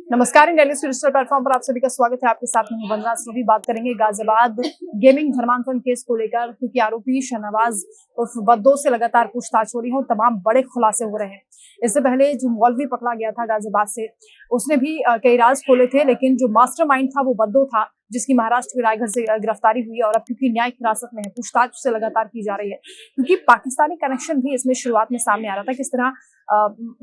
नमस्कार। India news digital platform पर आप सभी का स्वागत है। आपके साथ में वंदना। सभी बात करेंगे गाजियाबाद गेमिंग धर्मांतरण केस को लेकर, क्योंकि आरोपी शहनवाज उर्फ बद्दो से लगातार पूछताछ हो रही है और तमाम बड़े खुलासे हो रहे हैं। इससे पहले जो मौलवी पकड़ा गया था गाजियाबाद से, उसने भी कई राज खोले थे, लेकिन जो मास्टरमाइंड था वो बद्दो था, जिसकी महाराष्ट्र के रायगढ़ से गिरफ्तारी हुई है और अब क्योंकि न्यायिक हिरासत में है, पूछताछ से लगातार की जा रही है। क्योंकि पाकिस्तानी कनेक्शन भी इसमें शुरुआत में सामने आ रहा था, किस तरह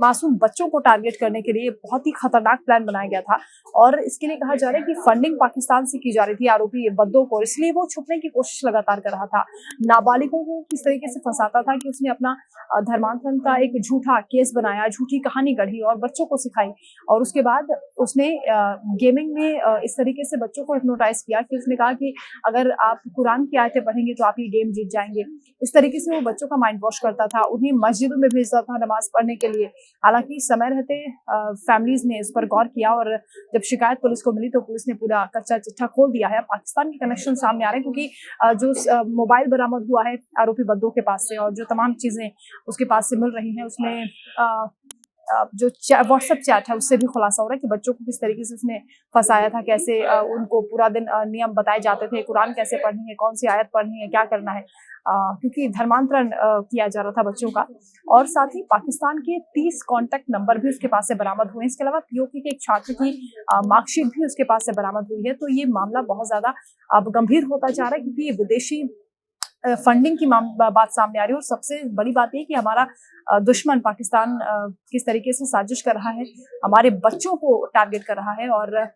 मासूम बच्चों को टारगेट करने के लिए बहुत ही खतरनाक प्लान बनाया गया था। और इसके लिए कहा जा रहा है कि फंडिंग पाकिस्तान से की जा रही थी आरोपी बद्दो को, इसलिए वो छुपने की कोशिश लगातार कर रहा था। नाबालिगों को किस तरीके से फंसाता था कि उसने अपना धर्मांतरण का एक झूठा केस बनाया, झूठी कहानी गढ़ी और बच्चों को सिखाई। और उसके बाद उसने गेमिंग में इस तरीके से बच्चों को हिप्नोटाइज किया कि उसने कहा कि अगर आप कुरान की आयतें पढ़ेंगे तो आप ये गेम जीत जाएंगे। इस तरीके से वो बच्चों का माइंड वॉश करता था, उन्हें मस्जिदों में भेजता था नमाज पढ़ने के लिए। हालांकि समय रहते फैमिलीज ने इस पर गौर किया और जब शिकायत पुलिस को मिली तो पुलिस ने पूरा कच्चा चिट्ठा खोल दिया है। पाकिस्तान के कनेक्शन सामने आ रहे हैं, क्योंकि जो मोबाइल बरामद हुआ है आरोपी बद्दो के पास से और जो तमाम चीजें उसके पास से मिल रही हैं, उसमें जो व्हाट्सएप चैट है उससे भी खुलासा हो रहा है कि बच्चों को किस तरीके से उसने फंसाया था, कैसे उनको पूरा दिन नियम बताए जाते थे, कुरान कैसे पढ़नी है, कौन सी आयत पढ़नी है, क्या करना है, क्योंकि धर्मांतरण किया जा रहा था बच्चों का। और साथ ही पाकिस्तान के 30 कॉन्टैक्ट नंबर भी उसके पास से बरामद हुए। इसके अलावा पीओके के एक छात्र की मार्कशीट भी उसके पास से बरामद हुई है। तो ये मामला बहुत ज्यादा अब गंभीर होता जा रहा है, क्योंकि विदेशी फंडिंग की बात सामने आ रही है। और सबसे बड़ी बात यह कि हमारा दुश्मन पाकिस्तान किस तरीके से साजिश कर रहा है, हमारे बच्चों को टारगेट कर रहा है। और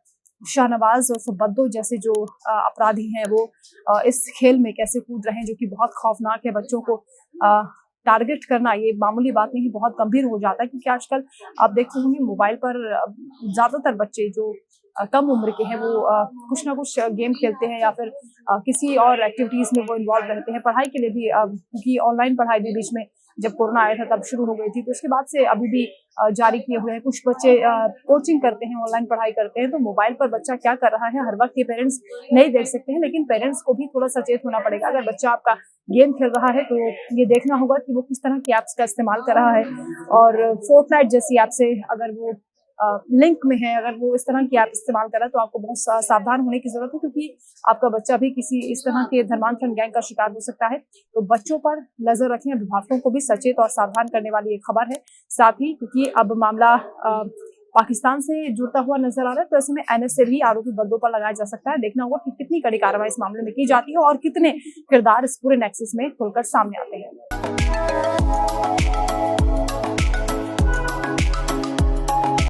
शहनवाज और बद्दो जैसे जो अपराधी हैं वो इस खेल में कैसे कूद रहे हैं, जो कि बहुत खौफनाक है। बच्चों को टारगेट करना ये मामूली बात नहीं, बहुत गंभीर हो जाता है, क्योंकि आजकल आप देखते होंगे मोबाइल पर ज्यादातर बच्चे जो कम उम्र के हैं वो कुछ ना कुछ गेम खेलते हैं या फिर किसी और एक्टिविटीज में वो इन्वॉल्व रहते हैं। पढ़ाई के लिए भी, क्योंकि ऑनलाइन पढ़ाई भी बीच में जब कोरोना आया था तब शुरू हो गई थी, तो उसके बाद से अभी भी जारी किए हुए हैं। कुछ बच्चे कोचिंग करते हैं, ऑनलाइन पढ़ाई करते हैं। तो मोबाइल पर बच्चा क्या कर रहा है हर वक्त ये पेरेंट्स नहीं देख सकते हैं, लेकिन पेरेंट्स को भी थोड़ा सचेत होना पड़ेगा। अगर बच्चा आपका गेम खेल रहा है तो ये देखना होगा कि वो किस तरह की ऐप्स का इस्तेमाल कर रहा है। और फोर्टनाइट जैसी ऐप से अगर वो लिंक में है, अगर वो इस तरह की ऐप इस्तेमाल कर रहा है तो आपको बहुत सावधान होने की जरूरत है, क्योंकि आपका बच्चा भी किसी इस तरह के धर्मांतरण गैंग का शिकार हो सकता है। तो बच्चों पर नजर रखें। अभिभावकों को भी सचेत और सावधान करने वाली एक खबर है। साथ ही क्योंकि अब मामला पाकिस्तान से जुड़ता हुआ नजर आ रहा है, तो ऐसे में एनएसए भी आरोपी बद्दो पर लगाया जा सकता है। देखना होगा कि कितनी कड़ी कार्रवाई इस मामले में की जाती है और कितने किरदार इस पूरे नेक्सस में खुलकर सामने आते हैं।